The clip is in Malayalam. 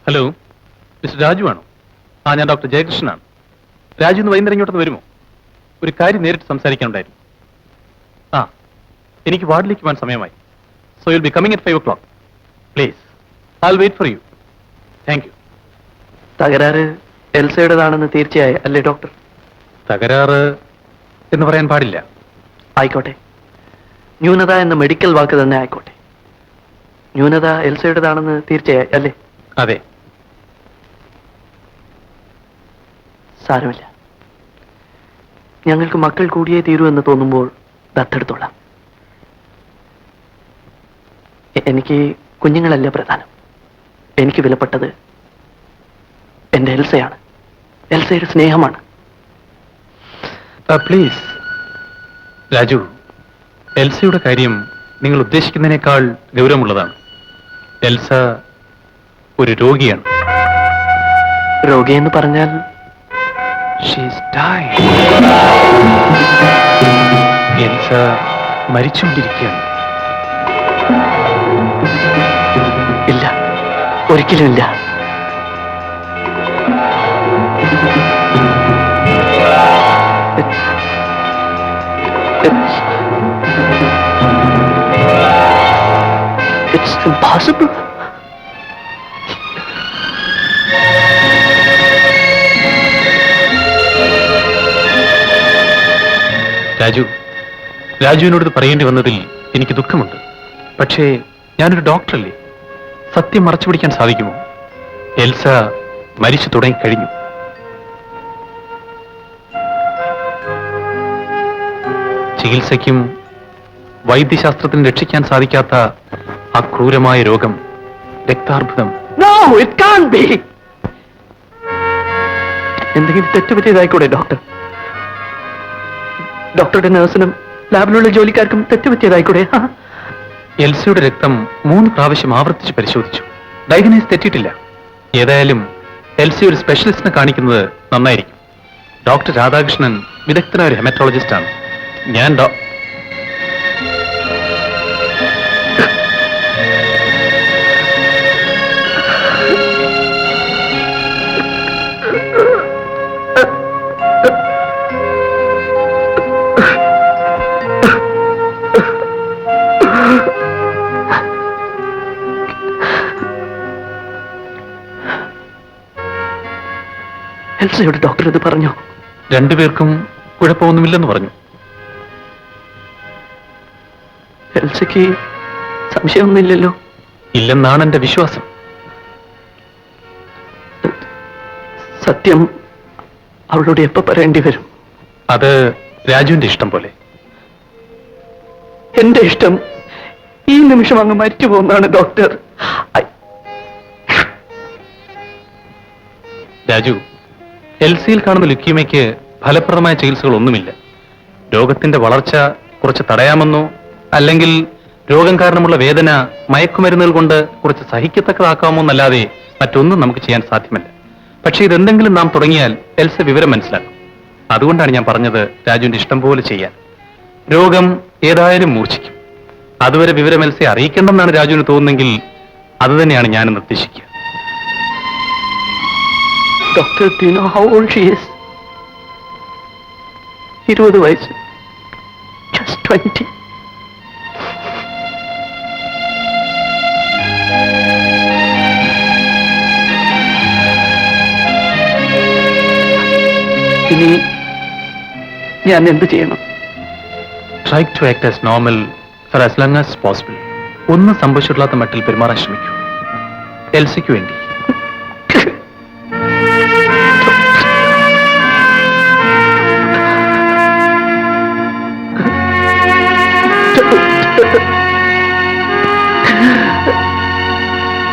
ഹലോ, മിസ്റ്റർ രാജു ആണോ? ഞാൻ ഡോക്ടർ ജയകൃഷ്ണനാണ്. രാജു ഇന്ന് വൈകുന്നേരം ഇങ്ങോട്ട് വരുമോ? ഒരു കാര്യം നേരിട്ട് സംസാരിക്കാനുണ്ടായിരുന്നു. എനിക്ക് വാർഡിലേക്ക് പോകാൻ സമയമായി. So you'll be coming at 5 o'clock. Please, I will wait for you. Thank you. തകരാറ് എൽസയുടേതാണെന്ന് തീർച്ചയായി അല്ലേ ഡോക്ടർ? തകരാറ് എന്ന് പറയാൻ പാടില്ല. ആയിക്കോട്ടെ, ന്യൂനത എന്ന മെഡിക്കൽ വാക്ക് തന്നെ ആയിക്കോട്ടെ. ന്യൂനത എൽസയുടേതാണെന്ന് തീർച്ചയായി അല്ലേ? അതെ. സാരമില്ല, ഞങ്ങൾക്ക് മക്കൾ കൂടിയേ തീരൂ എന്ന് തോന്നുമ്പോൾ ദത്തെടുത്തോളാം. എനിക്ക് കുഞ്ഞുങ്ങളല്ല പ്രധാനം. എനിക്ക് വിലപ്പെട്ടത് എന്റെ എൽസയാണ്. എൽസയുടെ സ്നേഹമാണ്. പ്ലീസ് രാജു, എൽസയുടെ കാര്യം നിങ്ങൾ ഉദ്ദേശിക്കുന്നതിനേക്കാൾ ഗൗരവമുള്ളതാണ്. എൽസ ഒരു രോഗിയാണ്. രോഗിയെന്ന് പറഞ്ഞാൽ എൽസ മരിച്ചുകൊണ്ടിരിക്കുകയാണ്. ഇല്ല, ഒരിക്കലും ഇല്ല. It's impossible. രാജുവിനോട് ഇത് പറയേണ്ടി വന്നതിൽ എനിക്ക് ദുഃഖമുണ്ട്. പക്ഷേ ഞാനൊരു ഡോക്ടറല്ലേ, സത്യം മറച്ചു പിടിക്കാൻ സാധിക്കുമോ? എൽസ മരിച്ചു തുടങ്ങിക്കഴിഞ്ഞു. ചികിത്സയ്ക്കും വൈദ്യശാസ്ത്രത്തിന് രക്ഷിക്കാൻ സാധിക്കാത്ത ആ ക്രൂരമായ രോഗം, രക്താർബുദം. No, it can't be. എന്തെങ്കിലും തെറ്റുപറ്റിയതായിക്കൂടെ ഡോക്ടർ? ഡോക്ടറുടെ നഴ്സിനും ലാബിലുള്ള ജോലിക്കാർക്കും തെറ്റുപറ്റിയതായിക്കൂടെ? എൽസയുടെ രക്തം 3 പ്രാവശ്യം ആവർത്തിച്ച് പരിശോധിച്ചു. ഡയഗ്നൈസ് തെറ്റിയിട്ടില്ല. ഏതായാലും എൽസി ഒരു സ്പെഷ്യലിസ്റ്റിനെ കാണിക്കുന്നത് നന്നായിരിക്കും. ഡോക്ടർ രാധാകൃഷ്ണൻ വിദഗ്ധനായ ഒരു ഹെമറ്റോളജിസ്റ്റ് ആണ്. ഞാൻ എൽസയോട് ഡോക്ടർ ഇത് പറഞ്ഞു? 2 പേർക്കും കുഴപ്പമൊന്നുമില്ലെന്ന് പറഞ്ഞു. എൽസയ്ക്ക് സംശയമൊന്നുമില്ലല്ലോ? ഇല്ലെന്നാണ് എന്റെ വിശ്വാസം. സത്യം അവളോട് എപ്പോ പറയേണ്ടി വരും? അത് രാജുവിന്റെ ഇഷ്ടം പോലെ. എന്റെ ഇഷ്ടം ഈ നിമിഷം അങ്ങ് മരിച്ചു പോകുന്നതാണ് ഡോക്ടർ. രാജു, എൽസിയിൽ കാണുന്ന ലുക്കീമയ്ക്ക് ഫലപ്രദമായ ചികിത്സകളൊന്നുമില്ല. രോഗത്തിന്റെ വളർച്ച കുറച്ച് തടയാമെന്നോ അല്ലെങ്കിൽ രോഗം കാരണമുള്ള വേദന മയക്കുമരുന്നുകൾ കൊണ്ട് കുറച്ച് സഹിക്കത്തക്കതാക്കാമോ എന്നല്ലാതെ മറ്റൊന്നും നമുക്ക് ചെയ്യാൻ സാധ്യമല്ല. പക്ഷേ ഇതെന്തെങ്കിലും നാം തുടങ്ങിയാൽ എൽസ വിവരം മനസ്സിലാക്കും. അതുകൊണ്ടാണ് ഞാൻ പറഞ്ഞത് രാജുവിന്റെ ഇഷ്ടം പോലെ ചെയ്യാൻ. രോഗം ഏതായാലും മൂർച്ഛിക്കും. അതുവരെ വിവരം എൽസയെ അറിയിക്കേണ്ടെന്നാണ് രാജുവിന് തോന്നുന്നെങ്കിൽ അത് തന്നെയാണ് ഞാൻ നിർദ്ദേശിക്കുക. Doctor, do you know how old she is? 20 വയസ്സ്. Just 20. ഇനി ഞാൻ എന്ത് ചെയ്യണം? Try to act as normal for as long as possible. ഒന്നും സംഭവിച്ചിട്ടില്ലാത്ത മട്ടിൽ പെരുമാറാൻ ശ്രമിക്കൂ. എൽസിക്ക് വേണ്ടി. Ha ha ha.